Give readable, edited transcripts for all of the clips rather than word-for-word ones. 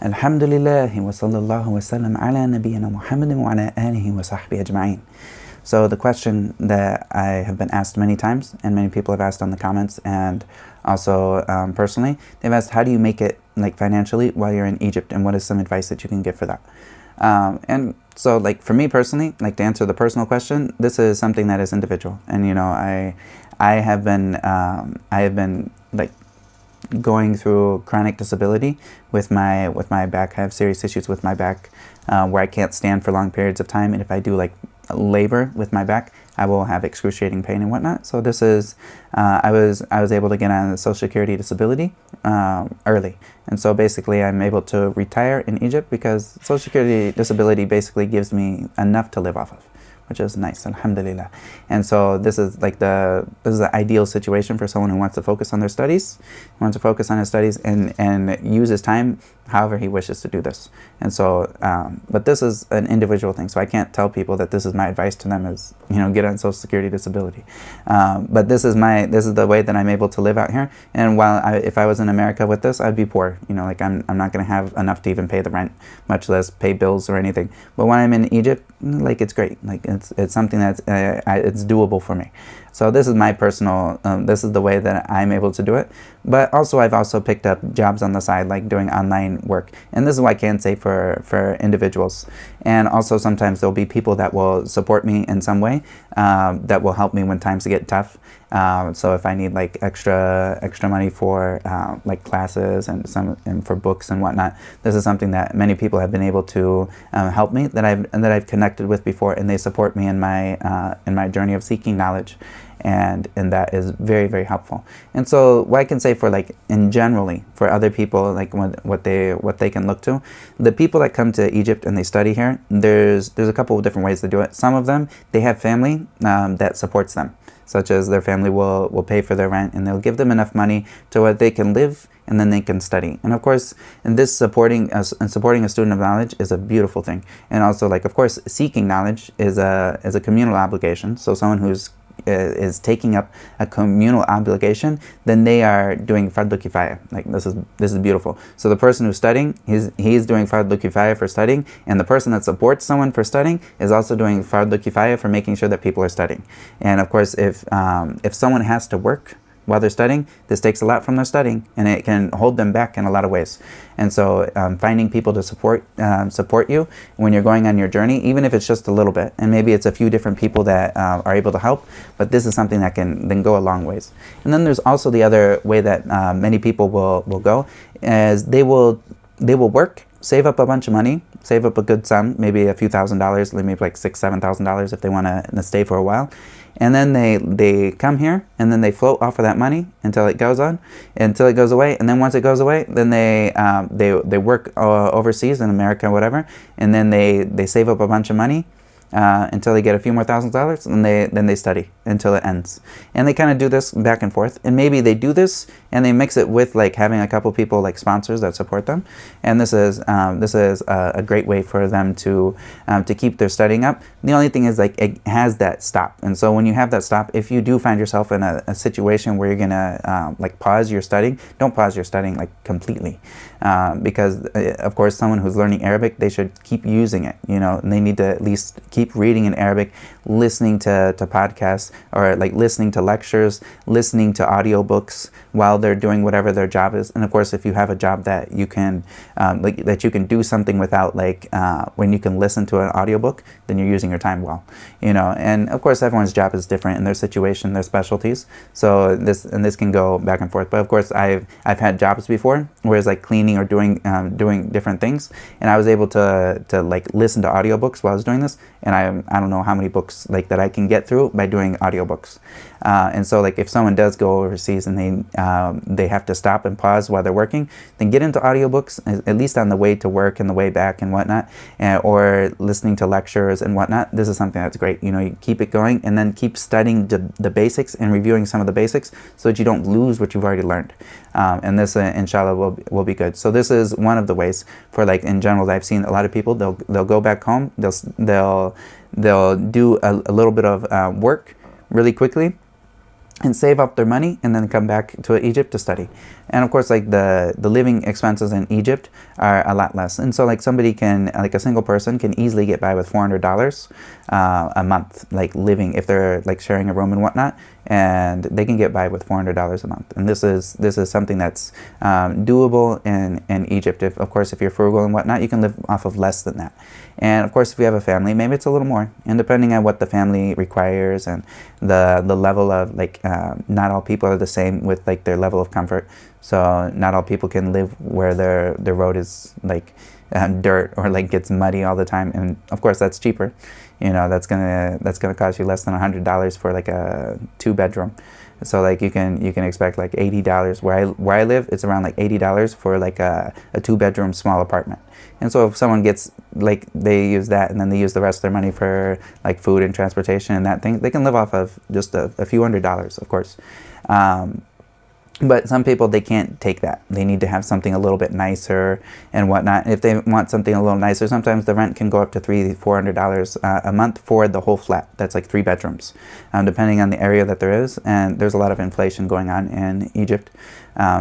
Alhamdulillah wa sallallahu wa sallam ala nabiyyina Muhammadin wa ala alihi wa sahbihi ajma'in. So the question that I have been asked many times, and many people have asked on the comments, and also personally, they've asked, how do you make it like financially while you're in Egypt, and what is some advice that you can give for that? And so, like, for me personally, like, to answer the personal question, this is something that is individual, and I have been like going through chronic disability with my back. I have serious issues with my back, where I can't stand for long periods of time, and if I do like labor with my back, I will have excruciating pain and whatnot. So this is I was able to get on Social Security disability early, and so basically I'm able to retire in Egypt because Social Security disability basically gives me enough to live off of, which is nice, alhamdulillah. And so this is the ideal situation for someone who wants to focus on their studies, and use his time however he wishes to do this. And so, but this is an individual thing, so I can't tell people that this is my advice to them is, get on Social Security disability. But this is the way that I'm able to live out here. And if I was in America with this, I'd be poor. Like I'm not going to have enough to even pay the rent, much less pay bills or anything. But when I'm in Egypt, like, it's great. Like it's something that's it's doable for me. So this is my personal, this is the way that I'm able to do it. But also I've also picked up jobs on the side, like doing online work. And this is what I can say for individuals. And also sometimes there'll be people that will support me in some way, that will help me when times get tough. So if I need like extra money for like classes and for books and whatnot, this is something that many people have been able to help me, that I've connected with before, and they support me in my journey of seeking knowledge. And that is very, very helpful. And so what I can say for like in generally for other people, like what they can look to, the people that come to Egypt and they study here, there's a couple of different ways to do it. Some of them, they have family that supports them, such as their family will pay for their rent, and they'll give them enough money to where they can live, and then they can study. And of course, in this supporting a student of knowledge is a beautiful thing. And also, like, of course, seeking knowledge is a communal obligation. So someone who's is taking up a communal obligation, then they are doing fardu kifaya. Like, this is beautiful. So the person who's studying, he's doing fardu kifaya for studying, and the person that supports someone for studying is also doing fardu kifaya for making sure that people are studying. And of course, if someone has to work while they're studying, this takes a lot from their studying, and it can hold them back in a lot of ways. And so finding people to support you when you're going on your journey, even if it's just a little bit, and maybe it's a few different people that are able to help, but this is something that can then go a long ways. And then there's also the other way that many people will go, is they will work, save up a bunch of money, save up a good sum, maybe a few $1,000s, maybe like $6,000-$7,000 if they want to stay for a while. And then they come here, and then they float off of that money until it goes away. And then once it goes away, then they work overseas in America, whatever, and then they save up a bunch of money until they get a few more $1,000s, and then they study until it ends. And they kind of do this back and forth, and maybe they do this and they mix it with like having a couple people like sponsors that support them. And this is a great way for them to keep their studying up. The only thing is, like, it has that stop. And so when you have that stop, if you do find yourself in a situation where you're gonna like pause your studying, don't pause your studying like completely, because of course someone who's learning Arabic, they should keep using it, and they need to at least keep reading in Arabic, listening to podcasts, or like listening to lectures, listening to audiobooks while they're doing whatever their job is. And of course, if you have a job that you can that you can do something without, like when you can listen to an audiobook, then you're using your time well. And of course everyone's job is different in their situation, their specialties. So this can go back and forth. But of course I've had jobs before where it's like cleaning or doing different things, and I was able to like listen to audiobooks while I was doing this, and I don't know how many books like that I can get through by doing audiobooks. And so, like, if someone does go overseas and they have to stop and pause while they're working, then get into audiobooks, at least on the way to work and the way back and whatnot, or listening to lectures and whatnot. This is something that's great. You keep it going, and then keep studying the basics and reviewing some of the basics so that you don't lose what you've already learned. And this, inshallah, will be good. So this is one of the ways for, like, in general, I've seen a lot of people, they'll go back home, they'll do a little bit of work really quickly, and save up their money and then come back to Egypt to study. And of course, like the living expenses in Egypt are a lot less. And so like somebody can, like a single person can easily get by with $400 a month, like living, if they're like sharing a room and whatnot, and they can get by with $400 a month. And this is something that's doable in Egypt. Of course, if you're frugal and whatnot, you can live off of less than that. And of course, if you have a family, maybe it's a little more. And depending on what the family requires and the level of like, not all people are the same with like their level of comfort. So not all people can live where their road is like dirt or like gets muddy all the time. And of course, that's cheaper. You know, that's gonna cost you less than $100 for like a 2-bedroom. So like you can expect like $80 where I live. It's around like $80 for like a 2-bedroom small apartment. And so if someone gets like, they use that and then they use the rest of their money for like food and transportation and that thing, they can live off of just a few $100s, of course. But some people, they can't take that. They need to have something a little bit nicer and whatnot. If they want something a little nicer, sometimes the rent can go up to $300-400 a month for the whole flat. That's like 3 bedrooms, depending on the area that there is. And there's a lot of inflation going on in Egypt.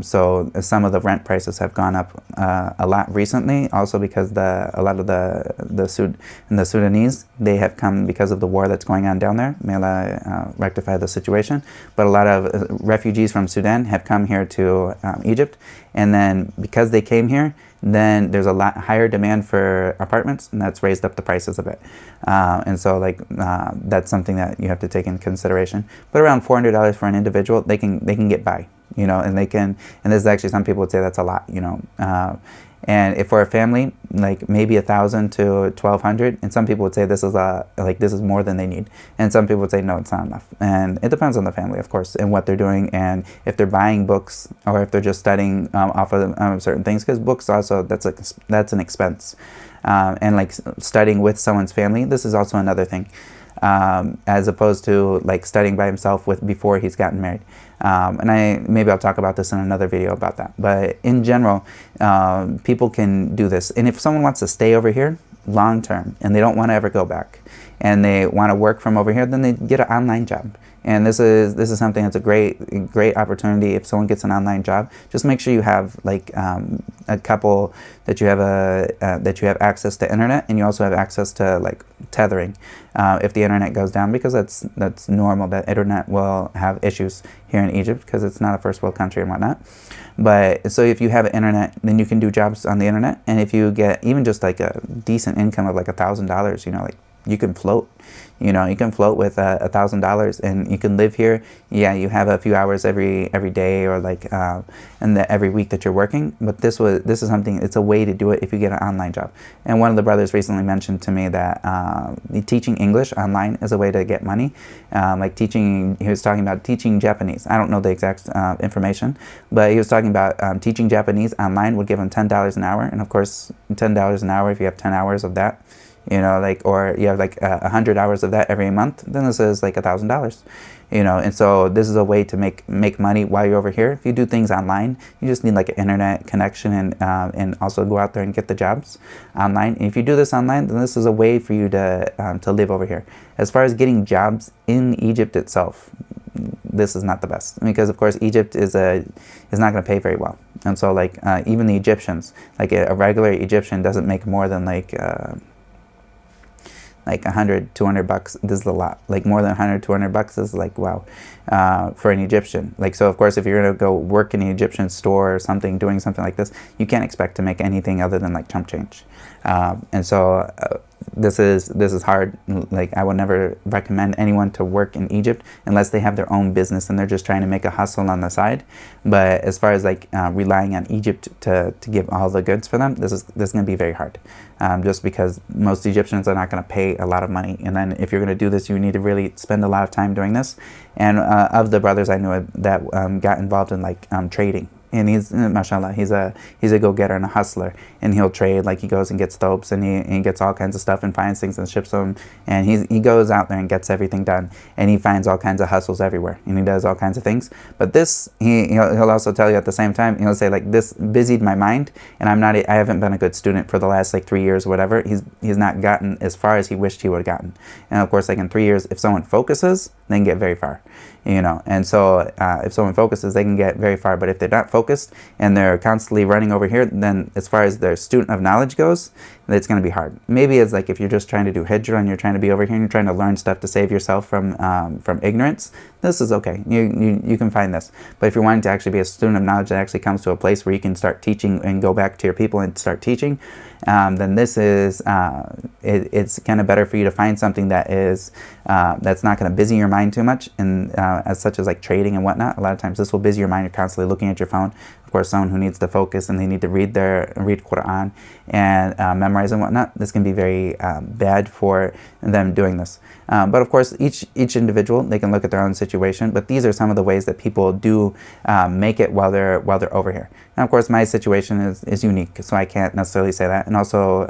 So some of the rent prices have gone up a lot recently, also because a lot of the Sudanese, they have come because of the war that's going on down there. May Allah rectify the situation. But a lot of refugees from Sudan have come here to Egypt, and then because they came here, then there's a lot higher demand for apartments, and that's raised up the prices a bit. And so like that's something that you have to take in consideration. But around $400 for an individual, they can get by. You know, and this is actually, some people would say that's a lot, you know. And if for a family, like maybe $1,000 to $1,200, and some people would say this is more than they need, and some people would say no, it's not enough. And it depends on the family, of course, and what they're doing, and if they're buying books or if they're just studying off of certain things, because books also, that's an expense, and like studying with someone's family, this is also another thing. As opposed to like studying by himself before he's gotten married. And maybe I'll talk about this in another video about that. But in general, people can do this. And if someone wants to stay over here long term and they don't want to ever go back and they want to work from over here, then they get an online job. And this is something that's a great opportunity. If someone gets an online job, just make sure you have like a couple that you have access to internet, and you also have access to like tethering if the internet goes down, because that's normal that internet will have issues here in Egypt because it's not a first world country and whatnot. But so if you have internet, then you can do jobs on the internet, and if you get even just like a decent income of like $1,000, you know, like you can float. You know, you can float with $1,000 and you can live here. Yeah, you have a few hours every day or like every week that you're working. But this is something, it's a way to do it if you get an online job. And one of the brothers recently mentioned to me that teaching English online is a way to get money. Like he was talking about teaching Japanese. I don't know the exact information, but he was talking about teaching Japanese online would give him $10 an hour. And of course, $10 an hour, if you have 10 hours of that, you know, like, or you have like 100 hours of that every month, then this is like $1,000, you know. And so this is a way to make money while you're over here. If you do things online, you just need like an internet connection and also go out there and get the jobs online. And if you do this online, then this is a way for you to live over here. As far as getting jobs in Egypt itself, this is not the best, because of course Egypt is not going to pay very well. And so like even the Egyptians, like a regular Egyptian doesn't make more than like $100-200. This is a lot. Like more than $100-200 is like, wow, for an Egyptian. Like, so of course, if you're gonna go work in an Egyptian store or something, doing something like this, you can't expect to make anything other than like chump change. And so this is hard. Like, I would never recommend anyone to work in Egypt unless they have their own business and they're just trying to make a hustle on the side. But as far as like relying on Egypt to give all the goods for them, this is going to be very hard. Just because most Egyptians are not going to pay a lot of money. And then if you're going to do this, you need to really spend a lot of time doing this. And of the brothers I knew that got involved in like trading. And he's, mashallah, he's a go-getter and a hustler, and he'll trade. Like, he goes and gets thopes, and he gets all kinds of stuff and finds things and ships them, and he goes out there and gets everything done, and he finds all kinds of hustles everywhere, and he does all kinds of things. But this, he'll also tell you at the same time, he'll say like, this busied my mind, and I haven't been a good student for the last like 3 years or whatever. He's not gotten as far as he wished he would have gotten. And of course, like in 3 years, if someone focuses, they can get very far, and so if someone focuses, they can get very far. But if they're not focused and they're constantly running over here, then as far as their student of knowledge goes, it's going to be hard. Maybe it's like if you're just trying to do hijrah and you're trying to be over here and you're trying to learn stuff to save yourself from ignorance, this is okay. You can find this. But if you're wanting to actually be a student of knowledge that actually comes to a place where you can start teaching and go back to your people and start teaching, then this is it's kind of better for you to find something that is that's not going to busy your mind too much, and as such as like trading and whatnot. A lot of times this will busy your mind. You're constantly looking at your phone. Of course, someone who needs to focus and they need to read Quran and memorize and whatnot, this can be very bad for them doing this. But of course, each individual, they can look at their own situation. But these are some of the ways that people do make it while they're over here. And of course, my situation is unique, so I can't necessarily say that. And also,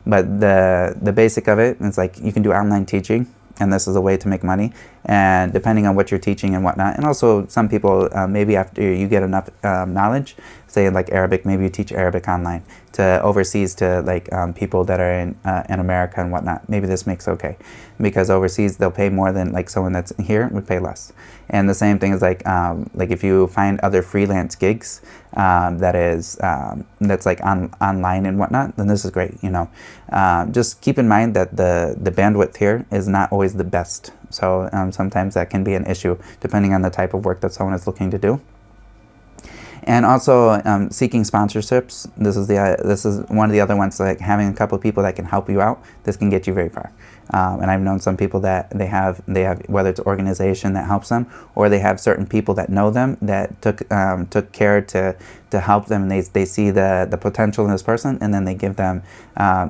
but the basic of it is like you can do online teaching. And this is a way to make money, and depending on what you're teaching and whatnot. And also some people, maybe after you get enough knowledge, say like Arabic, maybe you teach Arabic online to overseas to like people that are in America and whatnot. Maybe this makes okay, because overseas they'll pay more than like someone that's here would pay less. And the same thing is like if you find other freelance gigs that's like online and whatnot, then this is great. Just keep in mind that the bandwidth here is not always the best. So sometimes that can be an issue depending on the type of work that someone is looking to do. And also seeking sponsorships. This is one of the other ones, like having a couple of people that can help you out. This can get you very far. And I've known some people that they have whether it's an organization that helps them, or they have certain people that know them that took care to help them. And they see the potential in this person, and then they give them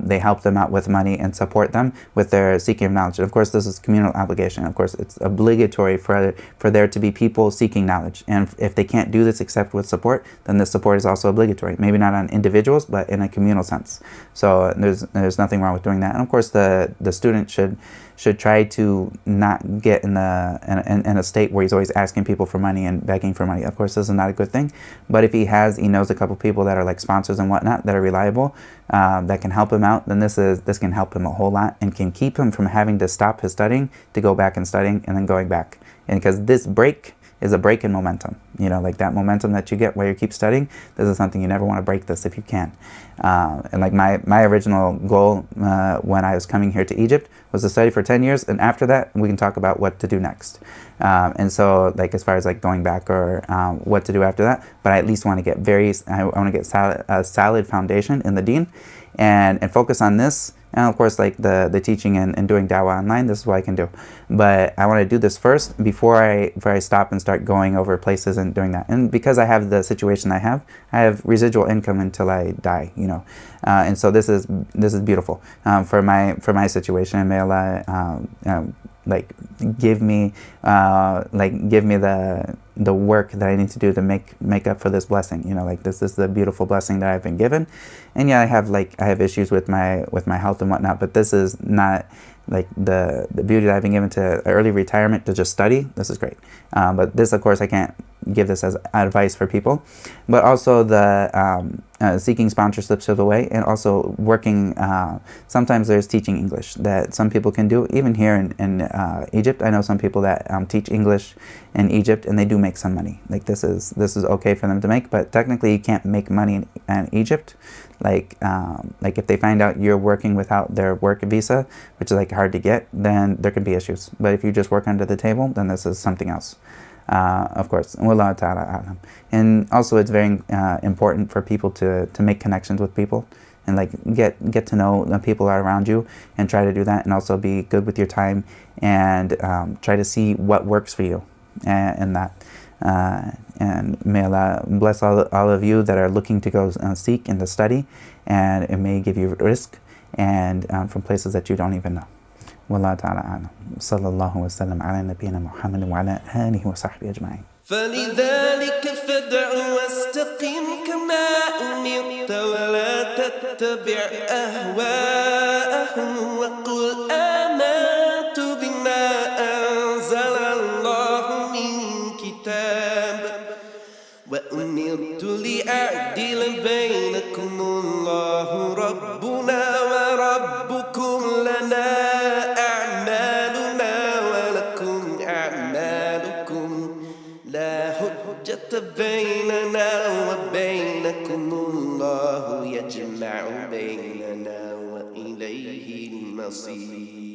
they help them out with money and support them with their seeking of knowledge. And of course, this is communal obligation. Of course, it's obligatory for there to be people seeking knowledge. And if they can't do this except with support, then this support is also obligatory. Maybe not on individuals, but in a communal sense. So there's nothing wrong with doing that. And of course, the student should try to not get in a state where he's always asking people for money and begging for money. Of course, this is not a good thing. But if he knows a couple people that are like sponsors and whatnot that are reliable, that can help him out, then this can help him a whole lot and can keep him from having to stop his studying to go back and studying and then going back. And because this break is a break in momentum, like that momentum that you get while you keep studying. This is something you never want to break this if you can. And like my original goal when I was coming here to Egypt was to study for 10 years, and after that we can talk about what to do next. And so like as far as like going back or what to do after that, but I at least want to get I want to get a solid foundation in the deen and focus on this. And of course, like the teaching and doing dawah online, this is what I can do. But I want to do this first before I stop and start going over places and doing that. And because I have the situation I have residual income until I die, and so this is beautiful for my situation. And may Allah give me the work that I need to do to make up for this blessing. This is the beautiful blessing that I've been given. And yeah, I have issues with my health and whatnot, but this is not like the beauty that I've been given to early retirement to just study. This is great. But this, of course, I can't give this as advice for people. But also the seeking sponsorships of the way, and also working. Sometimes there's teaching English that some people can do. Even here in Egypt, I know some people that teach English in Egypt, and they do make some money. Like this is okay for them to make, but technically you can't make money in Egypt. Like if they find out you're working without their work visa, which is like hard to get, then there could be issues. But if you just work under the table, then this is something else. Of course, Wallahu ta'ala a'lam. And also it's very important for people to make connections with people and like get to know the people that are around you, and try to do that, and also be good with your time and try to see what works for you in that. And may Allah bless all of you that are looking to go seek and to study, and it may give you risk and from places that you don't even know. Wallahu ta'ala a'lam. Sallallahu wa sallam ala nabiyyina Muhammad wa ala alihi wa sahbihi ajma'in. فلذلك فادع واستقم كما أمرت ولا تتبع أهواءهم وقل آمنت بما أنزل الله من كتاب وأمرت لأعدل بينكم الله ربنا وربكم لنا أعمالنا ولكم لنا وإليه المصير.